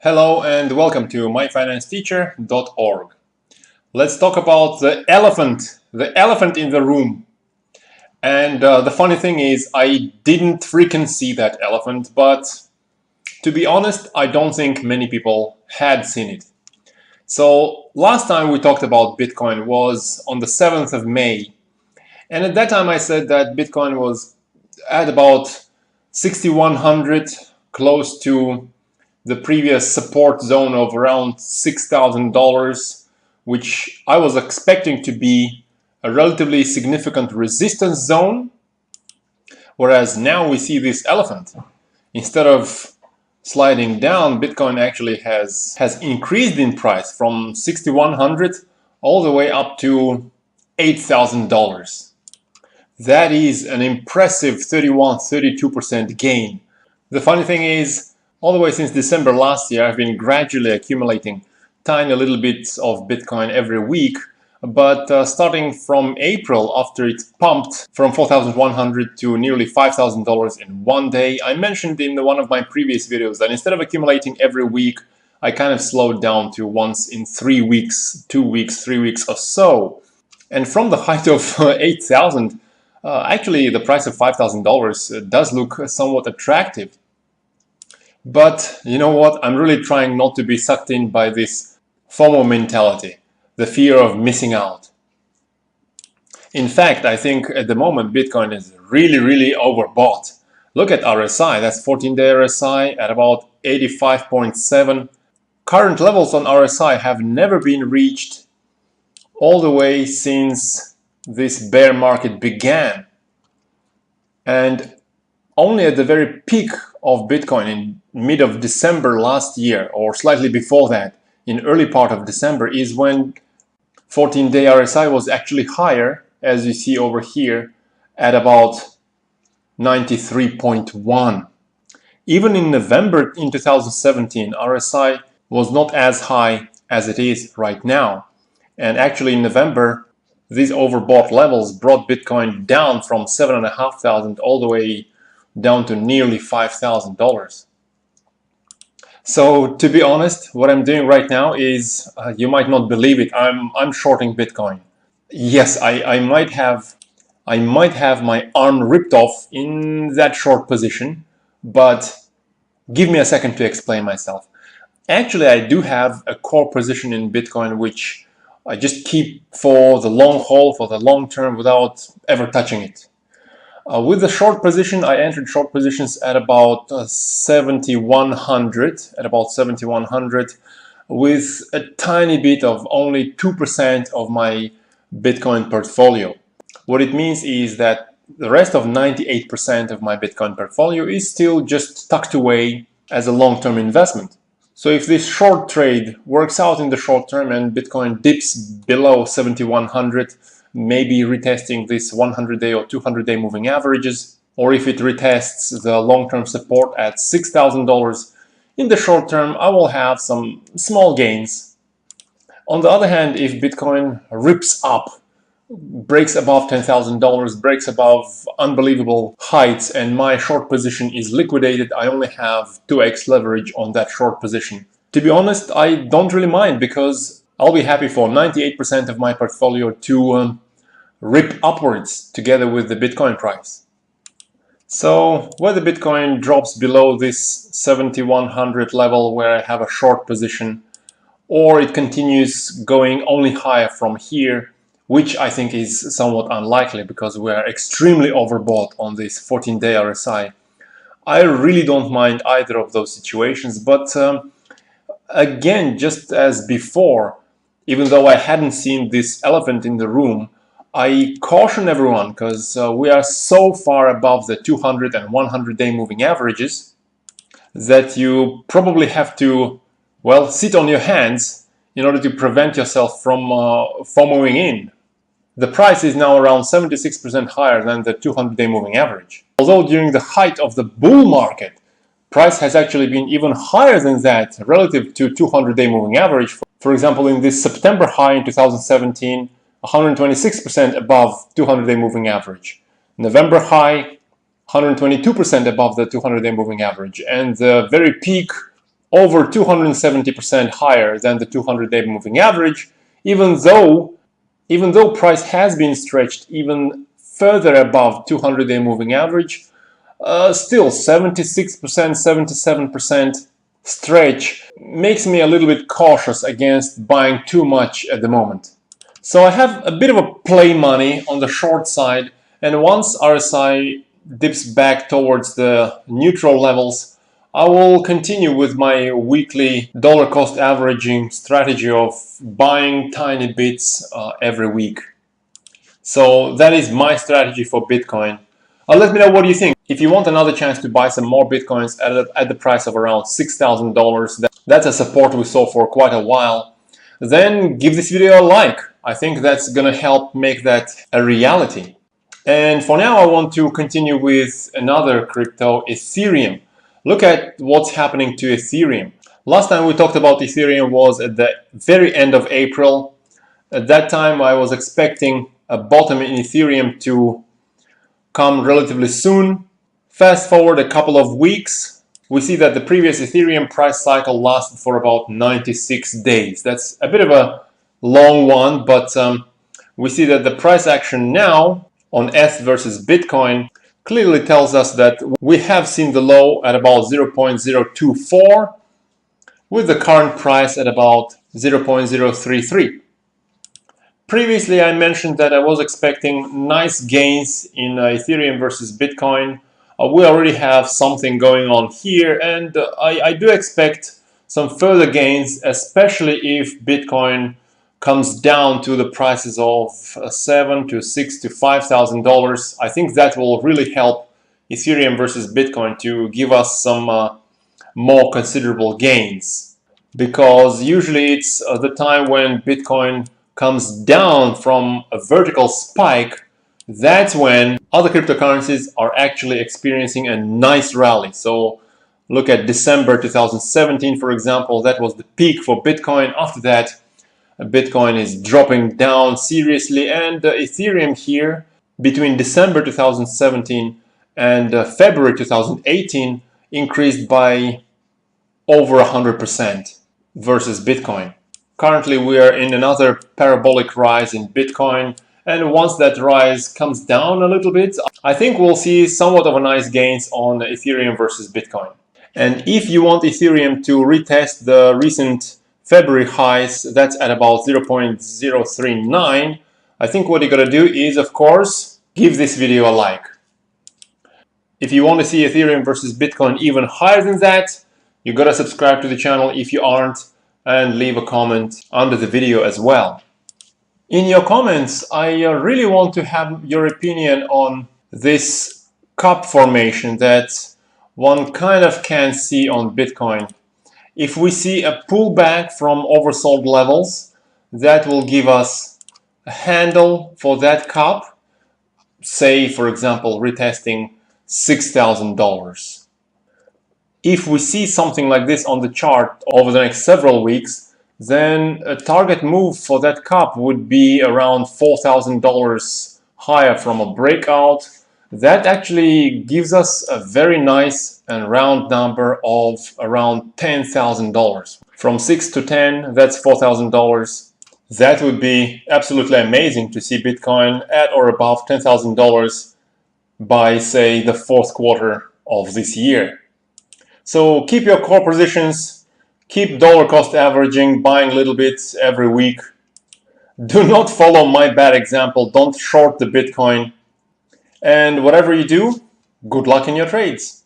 Hello and welcome to myfinanceteacher.org. Let's talk about the elephant in the room. And the funny thing is, I didn't freaking see that elephant, but to be honest, I don't think many people had seen it. So last time we talked about Bitcoin was on the 7th of May. And at that time I said that Bitcoin was at about 6,100, close to the previous support zone of around $6,000, which I was expecting to be a relatively significant resistance zone. Whereas now we see this elephant. Instead of sliding down, Bitcoin actually has increased in price from 6,100 all the way up to $8,000. That is an impressive 32% gain. The funny thing is, all the way since December last year, I've been gradually accumulating tiny little bits of Bitcoin every week. But starting from April, after it pumped from $4,100 to nearly $5,000 in one day, I mentioned in one of my previous videos that instead of accumulating every week, I kind of slowed down to once in 3 weeks, 2 weeks, 3 weeks or so. And from the height of 8,000, actually the price of $5,000 does look somewhat attractive. But you know what? I'm really trying not to be sucked in by this FOMO mentality, the fear of missing out. In fact, I think at the moment Bitcoin is really overbought. Look at RSI, that's 14-day RSI at about 85.7. Current levels on RSI have never been reached all the way since this bear market began. And only at the very peak of Bitcoin in mid of December last year, or slightly before that, in early part of December, is when 14-day RSI was actually higher, as you see over here, at about 93.1. Even in November in 2017, RSI was not as high as it is right now. And actually in November, these overbought levels brought Bitcoin down from 7,500 all the way down to nearly $5,000. So to be honest, what I'm doing right now is, you might not believe it, I'm shorting Bitcoin. Yes, I might have my arm ripped off in that short position, but give me a second to explain myself. Actually, I do have a core position in Bitcoin which I just keep for the long haul, for the long term, without ever touching it. With the short position, I entered short positions at about 7,100, with a tiny bit of only 2% of my Bitcoin portfolio. What it means is that the rest of 98% of my Bitcoin portfolio is still just tucked away as a long-term investment. So if this short trade works out in the short term and Bitcoin dips below 7,100, maybe retesting this 100-day or 200-day moving averages, or if it retests the long-term support at $6,000, in the short term I will have some small gains. On the other hand, if Bitcoin rips up, breaks above $10,000, breaks above unbelievable heights, and my short position is liquidated, I only have 2x leverage on that short position. To be honest, I don't really mind, because I'll be happy for 98% of my portfolio to rip upwards together with the Bitcoin price. So whether Bitcoin drops below this 7,100 level where I have a short position, or it continues going only higher from here, which I think is somewhat unlikely because we are extremely overbought on this 14-day RSI, I really don't mind either of those situations. But again, just as before, even though I hadn't seen this elephant in the room, I caution everyone, because we are so far above the 200 and 100-day moving averages that you probably have to, well, sit on your hands in order to prevent yourself from FOMO-ing in. The price is now around 76% higher than the 200-day moving average. Although during the height of the bull market, price has actually been even higher than that relative to 200-day moving average. For example, in this September high in 2017, 126% above 200-day moving average. November high, 122% above the 200-day moving average. And the very peak over 270% higher than the 200-day moving average, even though price has been stretched even further above 200-day moving average. Still 76%, 77% stretch makes me a little bit cautious against buying too much at the moment. So I have a bit of a play money on the short side, and once RSI dips back towards the neutral levels, I will continue with my weekly dollar cost averaging strategy of buying tiny bits every week. So that is my strategy for Bitcoin. Let me know what you think. If you want another chance to buy some more Bitcoins at the price of around $6,000, that's a support we saw for quite a while, then give this video a like. I think that's gonna help make that a reality. And for now, I want to continue with another crypto, Ethereum. Look at what's happening to Ethereum. Last time we talked about Ethereum was at the very end of April. At that time, I was expecting a bottom in Ethereum to come relatively soon. Fast forward a couple of weeks, we see that the previous Ethereum price cycle lasted for about 96 days. That's a bit of a long one, but we see that the price action now on ETH versus Bitcoin clearly tells us that we have seen the low at about 0.024 with the current price at about 0.033. Previously, I mentioned that I was expecting nice gains in Ethereum versus Bitcoin. We already have something going on here, and I do expect some further gains, especially if Bitcoin comes down to the prices of $7,000 to $6,000 to $5,000. I think that will really help Ethereum versus Bitcoin to give us some more considerable gains, because usually it's the time when Bitcoin comes down from a vertical spike. That's when other cryptocurrencies are actually experiencing a nice rally. So look at December 2017, for example. That was the peak for Bitcoin. After that, Bitcoin is dropping down seriously, and Ethereum here between December 2017 and February 2018 increased by over 100% versus Bitcoin. Currently, we are in another parabolic rise in Bitcoin, and once that rise comes down a little bit, I think we'll see somewhat of a nice gains on Ethereum versus Bitcoin. And if you want Ethereum to retest the recent February highs, that's at about 0.039, I think what you gotta do is, of course, give this video a like. If you want to see Ethereum versus Bitcoin even higher than that, you gotta subscribe to the channel if you aren't, and leave a comment under the video as well. In your comments, I really want to have your opinion on this cup formation that one kind of can see on Bitcoin. If we see a pullback from oversold levels, that will give us a handle for that cup, say, for example, retesting $6,000. If we see something like this on the chart over the next several weeks, then a target move for that cup would be around $4,000 higher from a breakout. That actually gives us a very nice and round number of around $10,000. From 6 to 10, that's $4,000. That would be absolutely amazing to see Bitcoin at or above $10,000 by, say, the fourth quarter of this year. So keep your core positions, keep dollar cost averaging, buying little bits every week. Do not follow my bad example, don't short the Bitcoin. And whatever you do, good luck in your trades.